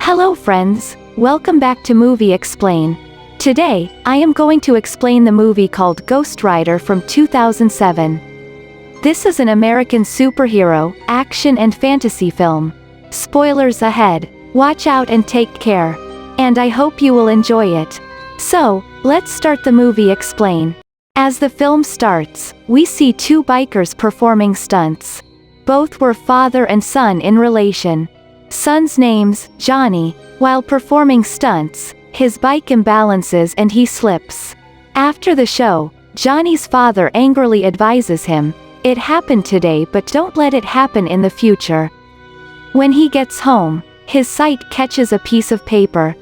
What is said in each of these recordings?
Hello friends, welcome back to Movie Explain. Today, I am going to explain the movie called Ghost Rider from 2007. This is an American superhero, action and fantasy film. Spoilers ahead, watch out and take care. And I hope you will enjoy it. So, let's start the movie explain. As the film starts, we see two bikers performing stunts. Both were father and son in relation. Son's name's Johnny. While performing stunts, his bike imbalances and he slips. After the show, Johnny's father angrily advises him, "It happened today, but don't let it happen in the future." When he gets home, his sight catches a piece of paper.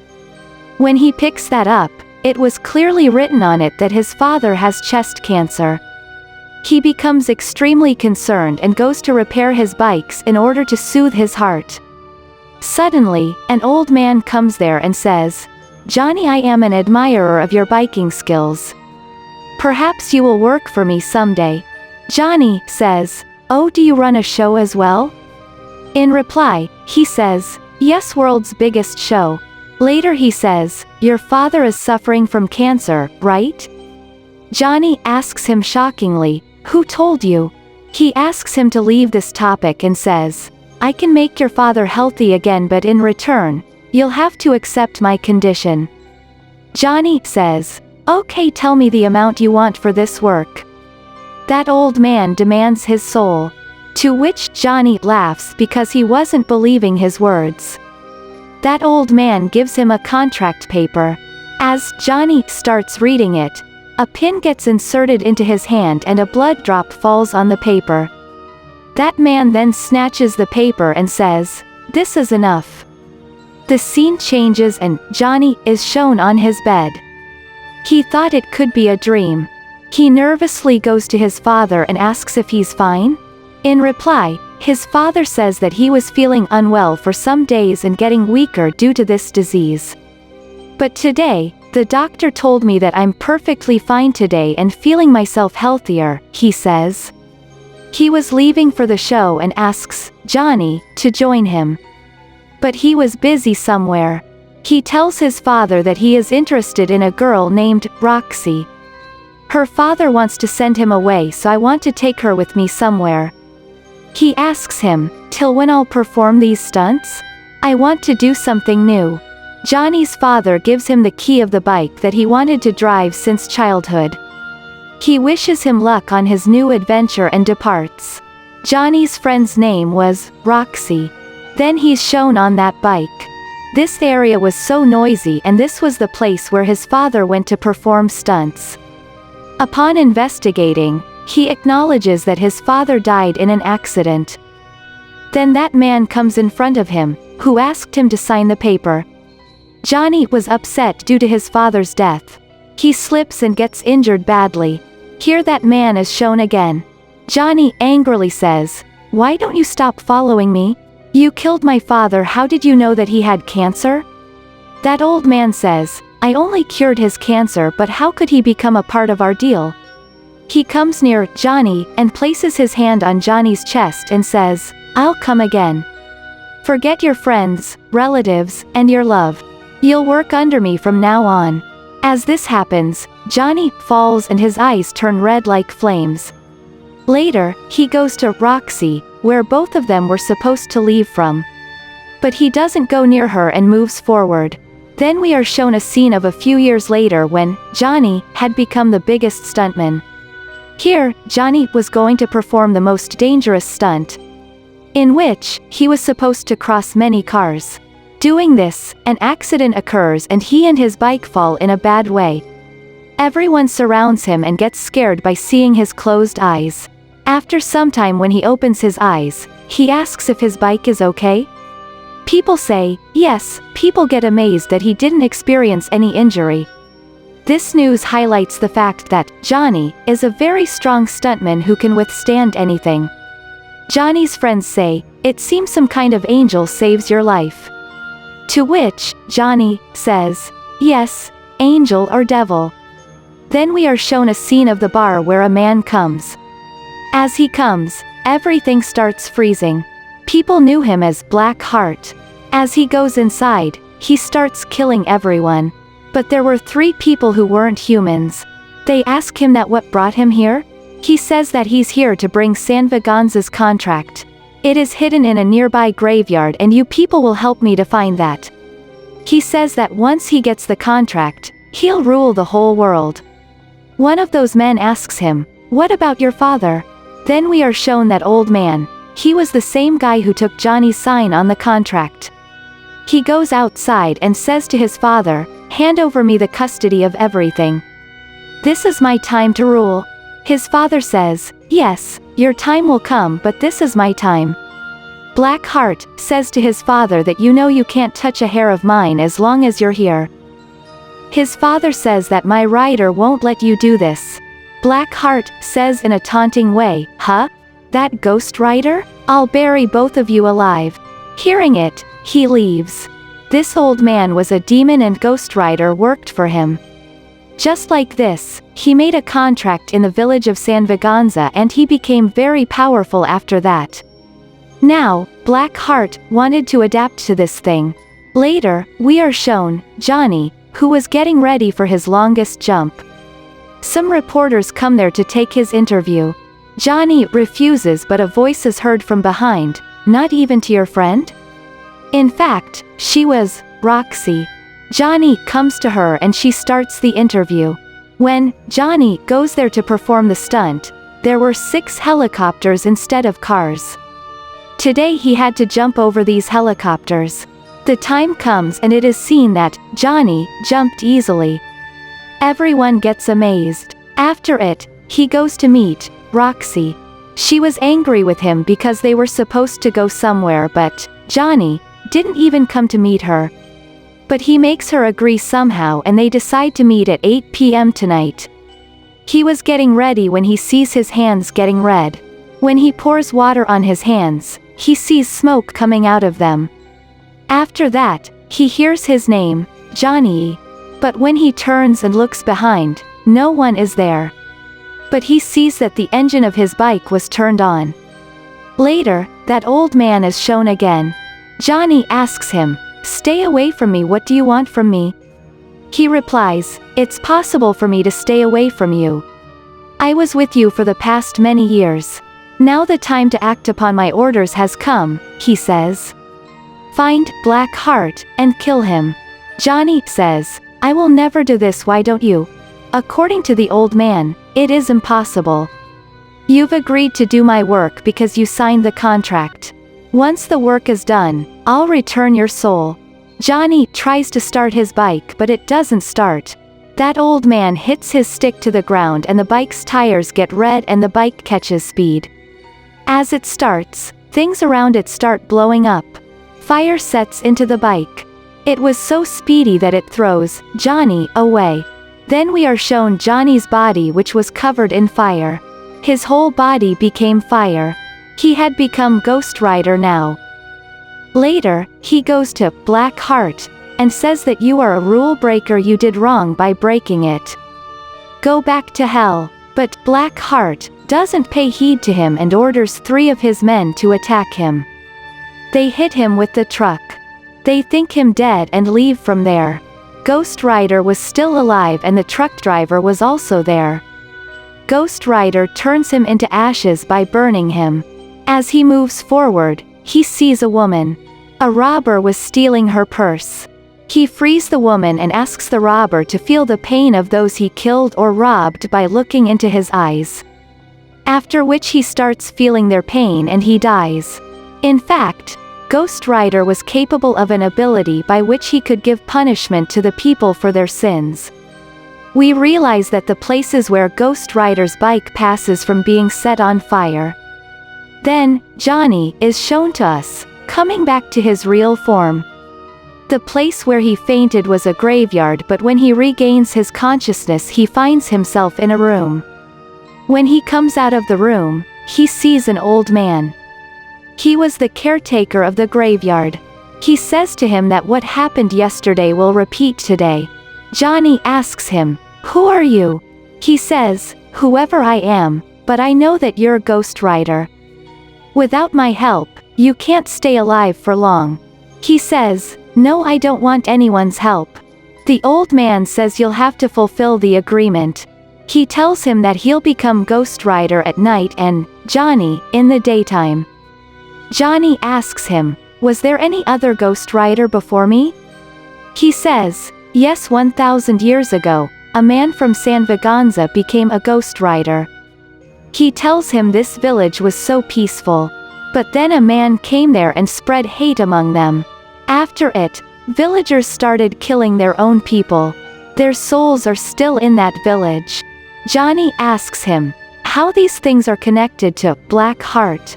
When he picks that up, it was clearly written on it that his father has chest cancer. He becomes extremely concerned and goes to repair his bikes in order to soothe his heart. Suddenly, an old man comes there and says, "Johnny, I am an admirer of your biking skills. Perhaps you will work for me someday." Johnny says, "Oh, do you run a show as well?" In reply, he says, "Yes, world's biggest show." Later he says, "Your father is suffering from cancer, right?" Johnny asks him shockingly, "Who told you?" He asks him to leave this topic and says, "I can make your father healthy again, but in return, you'll have to accept my condition." Johnny says, "Okay, tell me the amount you want for this work." That old man demands his soul. To which Johnny laughs because he wasn't believing his words. That old man gives him a contract paper. As Johnny starts reading it, a pin gets inserted into his hand and a blood drop falls on the paper. That man then snatches the paper and says, "This is enough." The scene changes and Johnny is shown on his bed. He thought it could be a dream. He nervously goes to his father and asks if he's fine. In reply, his father says that he was feeling unwell for some days and getting weaker due to this disease. "But today, the doctor told me that I'm perfectly fine today and feeling myself healthier," he says. He was leaving for the show and asks Johnny to join him. But he was busy somewhere. He tells his father that he is interested in a girl named Roxy. Her father wants to send him away, so I want to take her with me somewhere. He asks him, "Till when I'll perform these stunts? I want to do something new." Johnny's father gives him the key of the bike that he wanted to drive since childhood. He wishes him luck on his new adventure and departs. Johnny's friend's name was Roxy. Then he's shown on that bike. This area was so noisy and this was the place where his father went to perform stunts. Upon investigating, he acknowledges that his father died in an accident. Then that man comes in front of him, who asked him to sign the paper. Johnny was upset due to his father's death. He slips and gets injured badly. Here that man is shown again. Johnny angrily says, "Why don't you stop following me? You killed my father, how did you know that he had cancer?" That old man says, "I only cured his cancer, but how could he become a part of our deal?" He comes near Johnny and places his hand on Johnny's chest and says, "I'll come again. Forget your friends, relatives, and your love. You'll work under me from now on." As this happens, Johnny falls and his eyes turn red like flames. Later, he goes to Roxy, where both of them were supposed to leave from. But he doesn't go near her and moves forward. Then we are shown a scene of a few years later when Johnny had become the biggest stuntman. Here, Johnny was going to perform the most dangerous stunt, in which he was supposed to cross many cars. Doing this, an accident occurs and he and his bike fall in a bad way. Everyone surrounds him and gets scared by seeing his closed eyes. After some time, when he opens his eyes, he asks if his bike is okay. People say, yes. People get amazed that he didn't experience any injury. This news highlights the fact that Johnny is a very strong stuntman who can withstand anything. Johnny's friends say, "It seems some kind of angel saves your life." To which Johnny says, "Yes, angel or devil." Then we are shown a scene of the bar where a man comes. As he comes, everything starts freezing. People knew him as Blackheart. As he goes inside, he starts killing everyone. But there were 3 people who weren't humans. They ask him that what brought him here? He says that he's here to bring Sanvaganza's contract. It is hidden in a nearby graveyard and you people will help me to find that. He says that once he gets the contract, he'll rule the whole world. One of those men asks him, "What about your father?" Then we are shown that old man. He was the same guy who took Johnny's sign on the contract. He goes outside and says to his father, "Hand over me the custody of everything. This is my time to rule." His father says, "Yes, your time will come but this is my time." Blackheart says to his father that you know you can't touch a hair of mine as long as you're here. His father says that my rider won't let you do this. Blackheart says in a taunting way, "Huh? That ghost rider? I'll bury both of you alive." Hearing it, he leaves. This old man was a demon and Ghost Rider worked for him. Just like this, he made a contract in the village of Sanvaganza and he became very powerful after that. Now, Blackheart wanted to adapt to this thing. Later, we are shown Johnny, who was getting ready for his longest jump. Some reporters come there to take his interview. Johnny refuses but a voice is heard from behind, "Not even to your friend?" In fact, she was Roxy. Johnny comes to her and she starts the interview. When Johnny goes there to perform the stunt, there were 6 helicopters instead of cars. Today he had to jump over these helicopters. The time comes and it is seen that Johnny jumped easily. Everyone gets amazed. After it, he goes to meet Roxy. She was angry with him because they were supposed to go somewhere but Johnny didn't even come to meet her. But he makes her agree somehow and they decide to meet at 8 p.m. tonight. He was getting ready when he sees his hands getting red. When he pours water on his hands, he sees smoke coming out of them. After that, he hears his name, Johnny. But when he turns and looks behind, no one is there. But he sees that the engine of his bike was turned on. Later, that old man is shown again. Johnny asks him, "Stay away from me, what do you want from me?" He replies, "It's possible for me to stay away from you. I was with you for the past many years. Now the time to act upon my orders has come," he says. "Find Blackheart and kill him." Johnny says, "I will never do this, why don't you?" According to the old man, it is impossible. "You've agreed to do my work because you signed the contract. Once the work is done, I'll return your soul." Johnny tries to start his bike but it doesn't start. That old man hits his stick to the ground and the bike's tires get red and the bike catches speed. As it starts, things around it start blowing up. Fire sets into the bike. It was so speedy that it throws Johnny away. Then we are shown Johnny's body which was covered in fire. His whole body became fire. He had become Ghost Rider now. Later, he goes to Blackheart and says that you are a rule breaker, you did wrong by breaking it. Go back to hell. But Blackheart doesn't pay heed to him and orders 3 of his men to attack him. They hit him with the truck. They think him dead and leave from there. Ghost Rider was still alive and the truck driver was also there. Ghost Rider turns him into ashes by burning him. As he moves forward, he sees a woman. A robber was stealing her purse. He frees the woman and asks the robber to feel the pain of those he killed or robbed by looking into his eyes. After which he starts feeling their pain and he dies. In fact, Ghost Rider was capable of an ability by which he could give punishment to the people for their sins. We realize that the places where Ghost Rider's bike passes from being set on fire. Then, Johnny is shown to us, coming back to his real form. The place where he fainted was a graveyard but when he regains his consciousness he finds himself in a room. When he comes out of the room, he sees an old man. He was the caretaker of the graveyard. He says to him that what happened yesterday will repeat today. Johnny asks him, "Who are you?" He says, "Whoever I am, but I know that you're Ghost Rider. Without my help, you can't stay alive for long." He says, "No, I don't want anyone's help." The old man says you'll have to fulfill the agreement. He tells him that he'll become Ghost Rider at night and Johnny in the daytime. Johnny asks him, "Was there any other Ghost Rider before me?" He says, "Yes, 1,000 years ago, a man from San Vaganza became a Ghost Rider." He tells him this village was so peaceful. But then a man came there and spread hate among them. After it, villagers started killing their own people. Their souls are still in that village. Johnny asks him how these things are connected to Blackheart.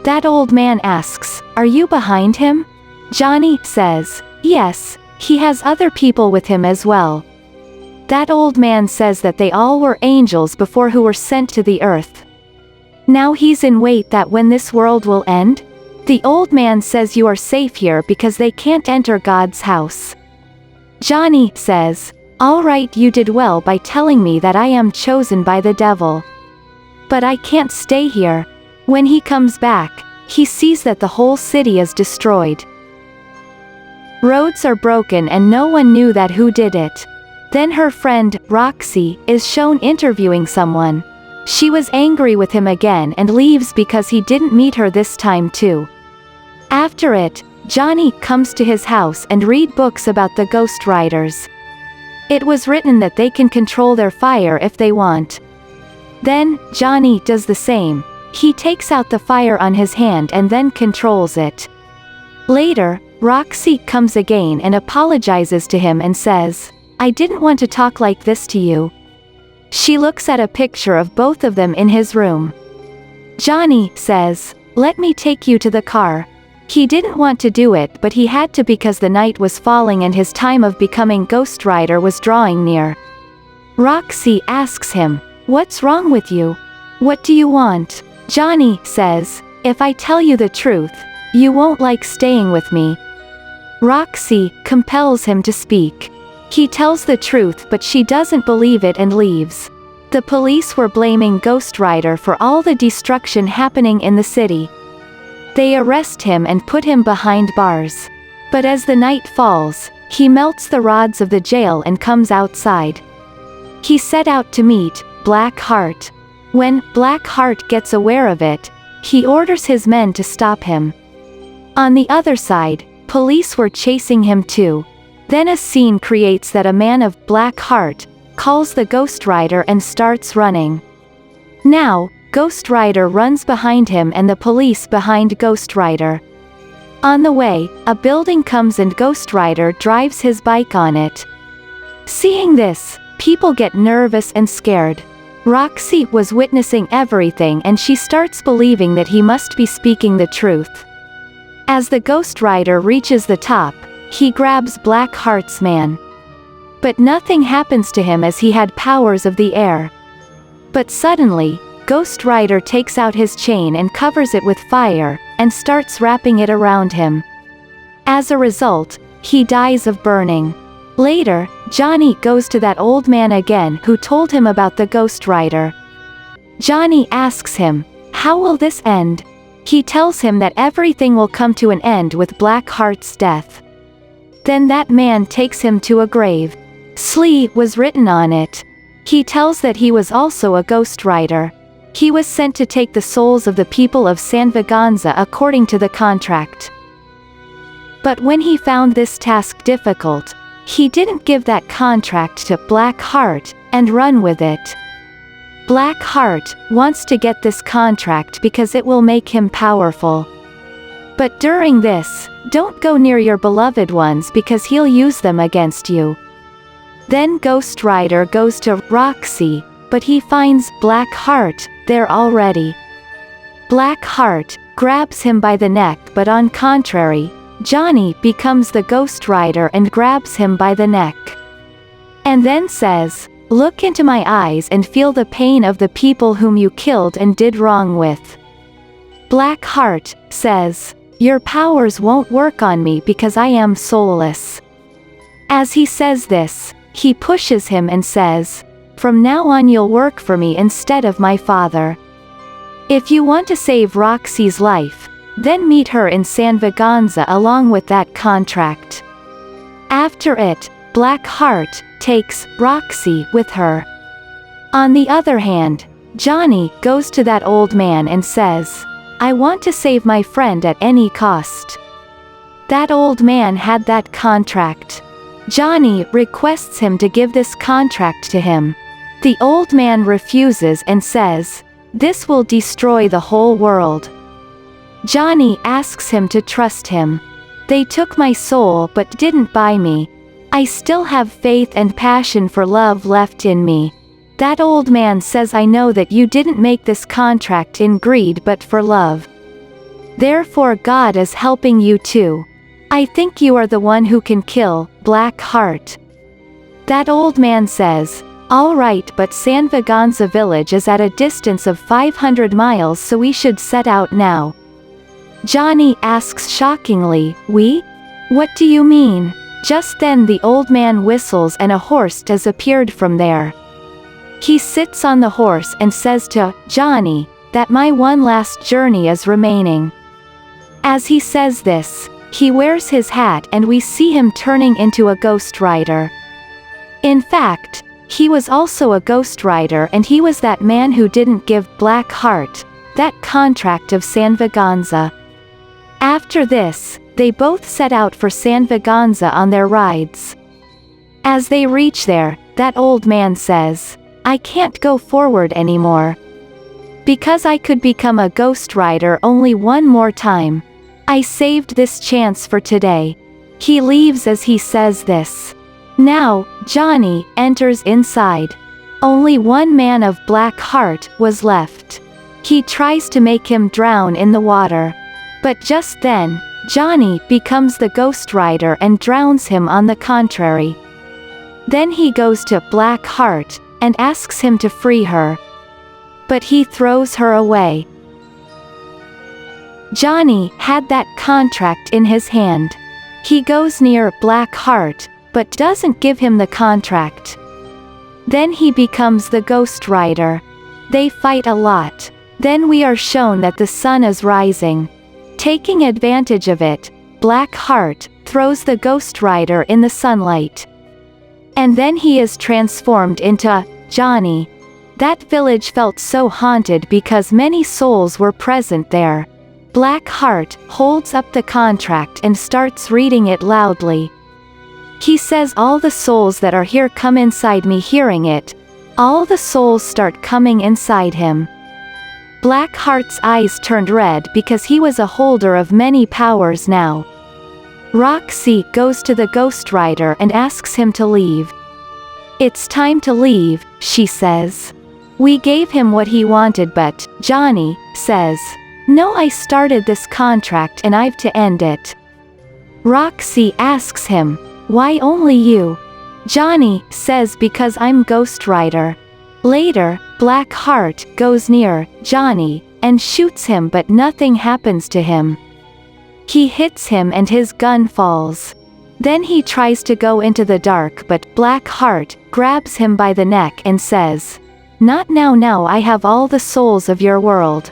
That old man asks, "Are you behind him?" Johnny says, "Yes, he has other people with him as well." That old man says that they all were angels before who were sent to the earth. Now he's in wait that when this world will end? The old man says you are safe here because they can't enter God's house. Johnny says, "All right, you did well by telling me that I am chosen by the devil. But I can't stay here." When he comes back, he sees that the whole city is destroyed. Roads are broken and no one knew that who did it. Then her friend, Roxy, is shown interviewing someone. She was angry with him again and leaves because he didn't meet her this time too. After it, Johnny comes to his house and read books about the Ghost Riders. It was written that they can control their fire if they want. Then, Johnny does the same. He takes out the fire on his hand and then controls it. Later, Roxy comes again and apologizes to him and says, "I didn't want to talk like this to you." She looks at a picture of both of them in his room. Johnny says, "Let me take you to the car." He didn't want to do it but he had to because the night was falling and his time of becoming Ghost Rider was drawing near. Roxy asks him, "What's wrong with you? What do you want?" Johnny says, "If I tell you the truth, you won't like staying with me." Roxy compels him to speak. He tells the truth but she doesn't believe it and leaves. The police were blaming Ghost Rider for all the destruction happening in the city. They arrest him and put him behind bars. But as the night falls, he melts the rods of the jail and comes outside. He set out to meet Blackheart. When Blackheart gets aware of it, he orders his men to stop him. On the other side, police were chasing him too. Then a scene creates that a man of Blackheart calls the Ghost Rider and starts running. Now, Ghost Rider runs behind him and the police behind Ghost Rider. On the way, a building comes and Ghost Rider drives his bike on it. Seeing this, people get nervous and scared. Roxy was witnessing everything and she starts believing that he must be speaking the truth. As the Ghost Rider reaches the top, he grabs Blackheart's man. But nothing happens to him as he had powers of the air. But suddenly, Ghost Rider takes out his chain and covers it with fire, and starts wrapping it around him. As a result, he dies of burning. Later, Johnny goes to that old man again who told him about the Ghost Rider. Johnny asks him, "How will this end?" He tells him that everything will come to an end with Blackheart's death. Then that man takes him to a grave. Slee was written on it. He tells that he was also a Ghost Rider. He was sent to take the souls of the people of San Vaganza according to the contract. But when he found this task difficult, he didn't give that contract to Blackheart and run with it. Blackheart wants to get this contract because it will make him powerful. But during this, don't go near your beloved ones because he'll use them against you. Then Ghost Rider goes to Roxy, but he finds Blackheart there already. Blackheart grabs him by the neck but on contrary, Johnny becomes the Ghost Rider and grabs him by the neck. And then says, "Look into my eyes and feel the pain of the people whom you killed and did wrong with." Blackheart says, "Your powers won't work on me because I am soulless." As he says this, he pushes him and says, "From now on you'll work for me instead of my father." If you want to save Roxy's life, then meet her in San Vaganza along with that contract. After it, Blackheart takes Roxy with her. On the other hand, Johnny goes to that old man and says, "I want to save my friend at any cost." That old man had that contract. Johnny requests him to give this contract to him. The old man refuses and says, "This will destroy the whole world." Johnny asks him to trust him. "They took my soul but didn't buy me. I still have faith and passion for love left in me." That old man says, "I know that you didn't make this contract in greed but for love. Therefore God is helping you too. I think you are the one who can kill Blackheart." That old man says, "All right, but San Vaganza village is at a distance of 500 miles, so we should set out now." Johnny asks shockingly, "We? What do you mean?" Just then the old man whistles and a horse has appeared from there. He sits on the horse and says to Johnny that my one last journey is remaining. As he says this, he wears his hat and we see him turning into a ghost rider. In fact, he was also a ghost rider, and he was that man who didn't give Blackheart that contract of San Vaganza. After this, they both set out for San Vaganza on their rides. As they reach there, that old man says, "I can't go forward anymore. Because I could become a ghost rider only one more time. I saved this chance for today." He leaves as he says this. Now, Johnny enters inside. Only one man of Blackheart was left. He tries to make him drown in the water. But just then, Johnny becomes the ghost rider and drowns him on the contrary. Then he goes to Blackheart and asks him to free her. But he throws her away. Johnny had that contract in his hand. He goes near Blackheart, but doesn't give him the contract. Then he becomes the ghost rider. They fight a lot. Then we are shown that the sun is rising. Taking advantage of it, Blackheart throws the ghost rider in the sunlight. And then he is transformed into Johnny. That village felt so haunted because many souls were present there. Blackheart holds up the contract and starts reading it loudly. He says, "All the souls that are here come inside me." Hearing it, all the souls start coming inside him. Blackheart's eyes turned red because he was a holder of many powers now. Roxy goes to the ghost rider and asks him to leave. "It's time to leave," she says. "We gave him what he wanted, but," Johnny says, "No, I started this contract and I've to end it." Roxy asks him, "Why only you?" Johnny says, "Because I'm ghost rider." Later, Blackheart goes near Johnny and shoots him, but nothing happens to him. He hits him and his gun falls. Then he tries to go into the dark, but Blackheart grabs him by the neck and says, "Not now, now I have all the souls of your world."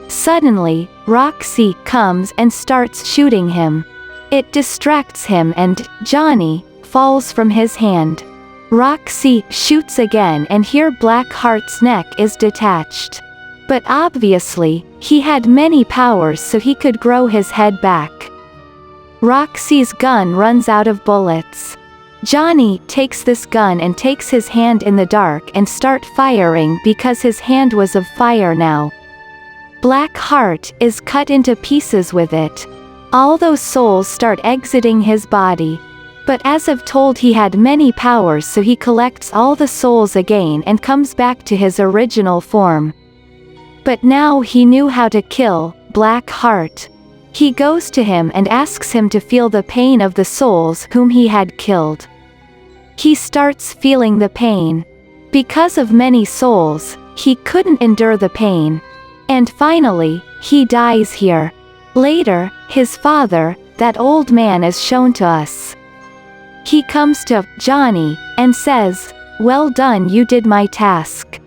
Suddenly, Roxy comes and starts shooting him. It distracts him and Johnny falls from his hand. Roxy shoots again, and here Blackheart's neck is detached. But obviously, he had many powers, so he could grow his head back. Roxy's gun runs out of bullets. Johnny takes this gun and takes his hand in the dark and start firing because his hand was of fire now. Blackheart is cut into pieces with it. All those souls start exiting his body. But as I've told, he had many powers, so he collects all the souls again and comes back to his original form. But now he knew how to kill Blackheart. He goes to him and asks him to feel the pain of the souls whom he had killed. He starts feeling the pain. Because of many souls, he couldn't endure the pain. And finally, he dies here. Later, his father, that old man, is shown to us. He comes to Johnny and says, "Well done, you did my task.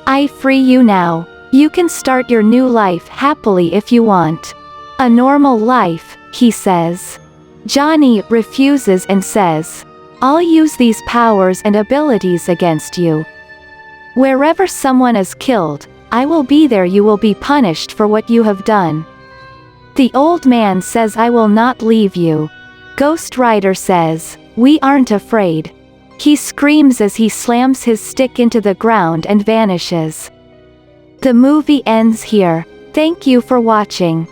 I free you now. You can start your new life happily if you want." A normal life, he says. Johnny refuses and says, I'll use these powers and abilities against you. Wherever someone is killed, I will be there. You will be punished for what you have done. The old man says, I will not leave you. Ghost Rider says, we aren't afraid. He screams as he slams his stick into the ground and vanishes. The movie ends here. Thank you for watching.